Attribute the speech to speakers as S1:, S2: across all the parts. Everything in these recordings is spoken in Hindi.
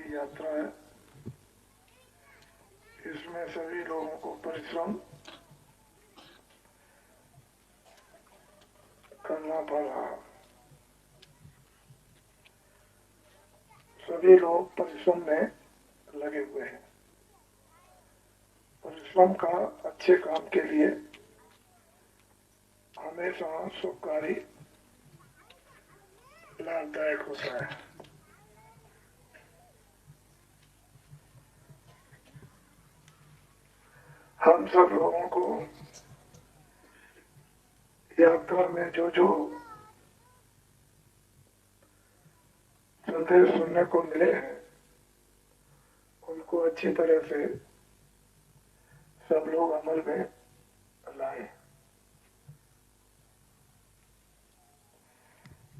S1: यात्रा है, इसमें सभी लोगों को परिश्रम करना पड़ रहा। सभी लोग परिश्रम में लगे हुए हैं। परिश्रम का अच्छे काम के लिए हमेशा सुखकारी लाभदायक होता है। हम सब लोगों को यात्रा में जो जो संदेश सुनने को मिले हैं उनको अच्छी तरह से सब लोग अमल में लाए।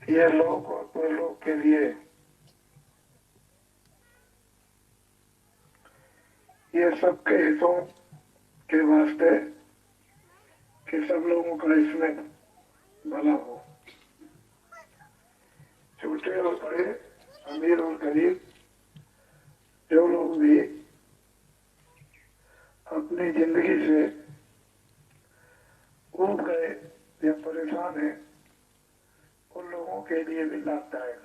S1: ये लोग और परलोक के लिए ये सबके हितों के वास्ते कि सब लोगों का इसमें भला हो। छोटे और बड़े, अमीर और गरीब, जो लोग भी अपनी जिंदगी से ऊब गए या परेशान हैं, उन लोगों के लिए भी लाभदायक।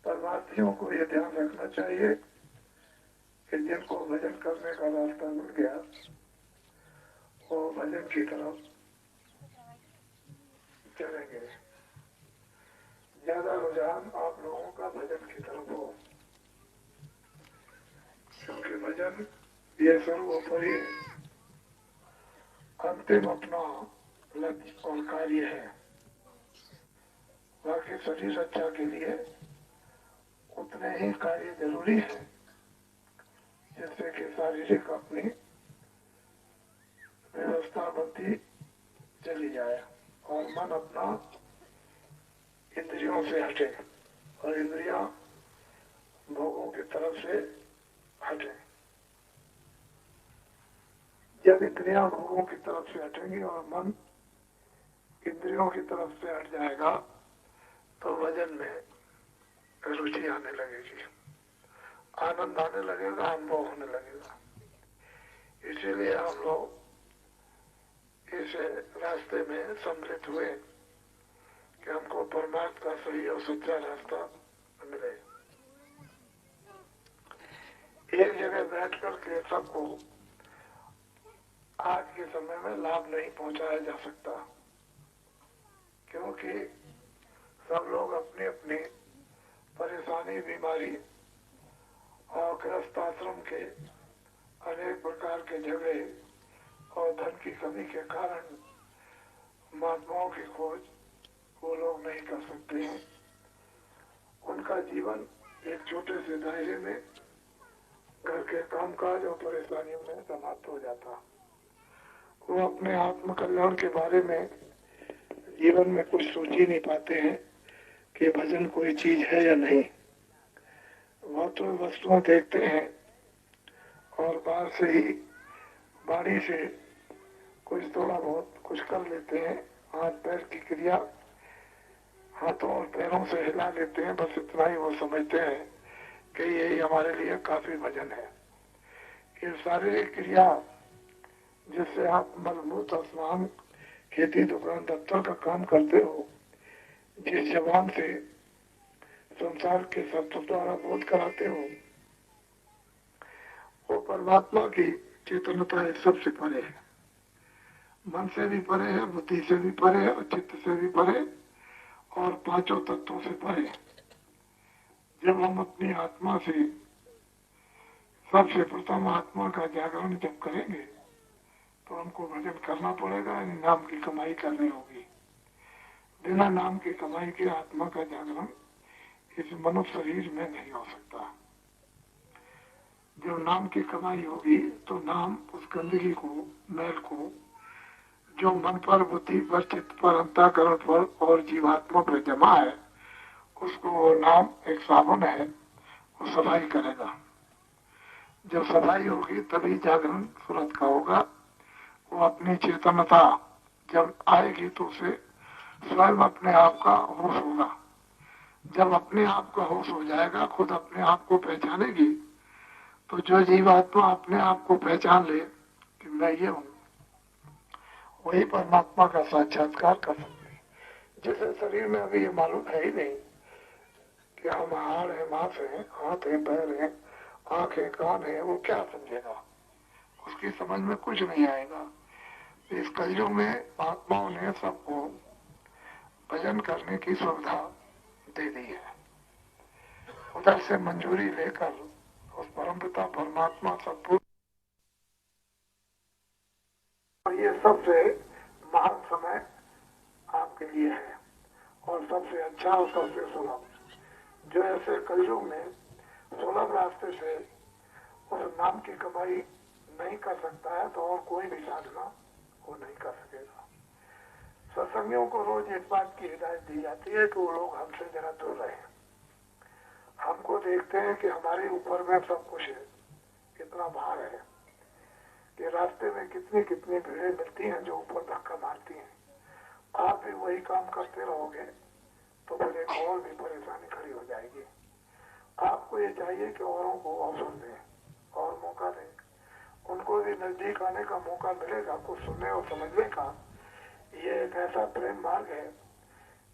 S1: परमार्थियों को ये ध्यान रखना चाहिए कि जिनको भजन करने का रास्ता मिल गया वो भजन की तरफ चलेंगे। ज्यादा रुझान आप लोगों का भजन की तरफ हो, क्योंकि भजन ये सर्वोपरि अंतिम अपना लक्ष्य और कार्य है। बाकी शरीर रक्षा के लिए उतने ही कार्य जरूरी है जैसे कि शारीरिक अपनी व्यवस्था बनती चली जाए और मन अपना इंद्रियों से हटे और इंद्रियां भोगों की तरफ से हटे। जब इंद्रियां भोगों की तरफ से हटेंगी और मन इंद्रियों की तरफ से हट जाएगा तो भजन में रुचि आने लगेगी, आनंद आने लगेगा, अनुभव होने लगेगा। इसीलिए हम लोग इस रास्ते में सम्मिलित हुए कि हमको परमार्थ का सही और सच्चा रास्ता मिले। एक जगह बैठ करके सबको आज के समय में लाभ नहीं पहुंचाया जा सकता, क्योंकि सब लोग अपनी अपनी परेशानी, बीमारी और गृहस्थ आश्रम के अनेक प्रकार के झगड़े और धन की कमी के कारण महात्माओं की खोज वो लोग नहीं कर सकते हैं। उनका जीवन एक छोटे से दायरे में घर के कामकाज और परेशानियों में समाप्त हो जाता। वो अपने आत्म कल्याण के बारे में जीवन में कुछ सोच ही नहीं पाते हैं कि भजन कोई चीज है या नहीं। वो तो वस्तुएं देखते हैं और बाहर से ही वाणी से कुछ थोड़ा बहुत कुछ कर लेते हैं, हाथ पैर की क्रिया हाथों और पैरों से हिला लेते हैं, बस इतना ही वो समझते हैं कि यही हमारे लिए काफी भजन है। ये शारीरिक क्रिया जिससे आप मजबूत स्नान, खेती, दुकान, दफ्तर का काम करते हो, जिस जबान से संसार के शब्दों द्वारा बोध कराते हो, वो परमात्मा की चेतनता है, सबसे परे है, मन से भी परे है, बुद्धि से भी परे है, चित्त से भी परे और पांचों तत्वों से परे। जब हम अपनी आत्मा से सबसे प्रथम आत्मा का जागरण जब करेंगे तो हमको भजन करना पड़ेगा, नाम की कमाई करनी होगी। बिना नाम की कमाई के आत्मा का जागरण इस मनुष्य शरीर में नहीं हो सकता। जो नाम की कमाई होगी तो नाम उस गंदगी को, मैल को, जो मन पर, बुद्धि पर, चित्त पर, अंतःकरण पर और जीवात्मा पर जमा है, उसको वो नाम एक साबुन है, वो सफाई करेगा। जब सफाई होगी तभी जागरण सूरत का होगा। वो अपनी चेतनता जब आएगी तो उसे स्वयं अपने आप का होश होगा। जब अपने आप का होश हो जाएगा, खुद अपने आप को पहचानेगी, तो जो जीवात्मा अपने आप को पहचान ले कि मैं ये हूँ, वही परमात्मा का साक्षात्कार कर सकते हैं। जिसे शरीर में अभी ये मालूम है ही नहीं कि हम हाड़ है, मांस है, हाथ है, पैर है, आंख है, कान है, वो क्या समझेगा? उसकी समझ में कुछ नहीं आएगा। इस कलयुग में महात्माओं ने सबको भजन करने की सुविधा दे दी है। उधर से मंजूरी लेकर उस परमपिता परमात्मा सद्गुरु, और ये सबसे महान समय आपके लिए है और सबसे अच्छा और सबसे सुलभ। जो ऐसे कलयुग में सुलभ रास्ते से उस नाम की कमाई नहीं कर सकता है, तो और कोई भी साधना वो नहीं कर सकेगा। सत्संगियों को रोज इस बात की हिदायत दी जाती है कि वो लोग हमसे जरा दूर रहे। हमको देखते हैं कि हमारे ऊपर में सब कुछ है, कितना भार है, कि रास्ते में कितनी कितनी भीड़ें मिलती हैं जो ऊपर धक्का मारती हैं। आप भी वही काम करते रहोगे तो फिर एक और भी परेशानी खड़ी हो जाएगी। आपको ये चाहिए कि औरों को अवसर दें और मौका दें, उनको भी नजदीक आने का मौका मिलेगा, कुछ सुनने और समझने का। ये एक ऐसा प्रेम मार्ग है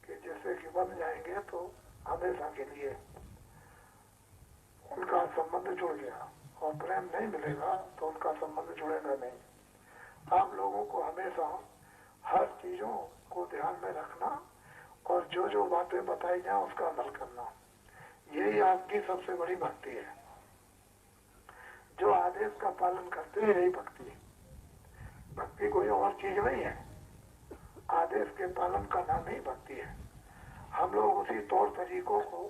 S1: कि जैसे कि बन जाएंगे तो हमेशा के लिए उनका संबंध जुड़ गया, और प्रेम नहीं मिलेगा तो उनका संबंध जुड़ेगा नहीं। आप लोगों को हमेशा हर चीजों को ध्यान में रखना और जो जो बातें बताई जाए उसका अमल करना, यही आपकी सबसे बड़ी भक्ति है। जो आदेश का पालन करते हैं यही भक्ति है। भक्ति कोई और चीज नहीं है, आदेश के पालन का नाम ही भक्ति है। हम लोग उसी तौर तरीकों को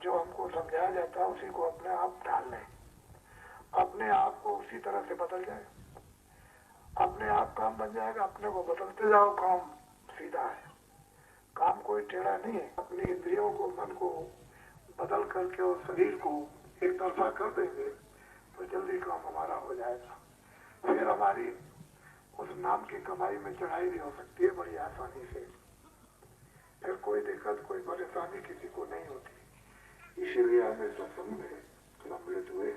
S1: जो हमको समझाया जाता है उसी को अपने आप ढाल लें, अपने आप को उसी तरह से बदल जाए, अपने आप काम बन जाएगा। अपने को बदलते जाओ, काम सीधा है, काम कोई टेढ़ा नहीं है। अपनी इंद्रियों को, मन को बदल करके और शरीर को एक तरफा कर देंगे तो जल्दी काम हमारा हो जाएगा। फिर हमारी उस नाम की कमाई में चढ़ाई भी हो सकती है बड़ी आसानी से। फिर कोई दिक्कत, कोई परेशानी किसी को नहीं होती। इसीलिए हमें सत्संग में सम्मिलित हुए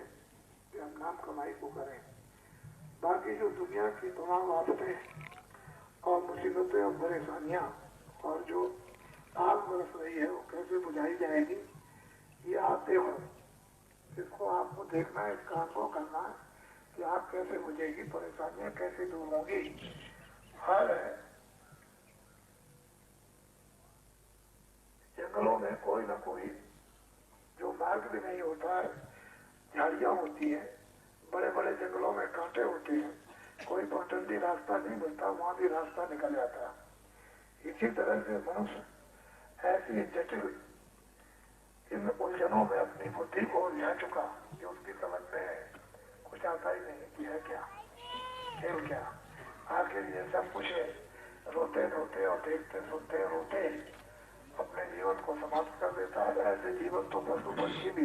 S1: कि हम नाम कमाई को करें। बाकी जो दुनिया की तमाम आफतें और मुसीबतें और परेशानियां और जो आग बरस रही है वो कैसे बुझाई जाएगी, ये आप देखो। इसको आपको देखना है, इसका अनुभव करना है कि आप कैसे बुझेगी, परेशानियां कैसे दूर होंगी। हर जंगलों में कोई न कोई जो मार्ग भी नहीं होता है, झाड़ियां होती है, बड़े बड़े जंगलों में कांटे होते हैं, कोई पगडंडी रास्ता नहीं मिलता, वहां भी रास्ता निकल जाता है। इसी तरह से मनुष्य ऐसी जटिल इन उलझनों में अपनी बुद्धि को उलझा चुका कि उसकी समझ में कुछ आता ही नहीं कि है क्या, खेल क्या। आखिर ये सब कुछ है, रोते रोते और देखते सुनते रोते अपने जीवन को समाप्त कर देता है। ऐसे जीवन तो पशु पक्षी भी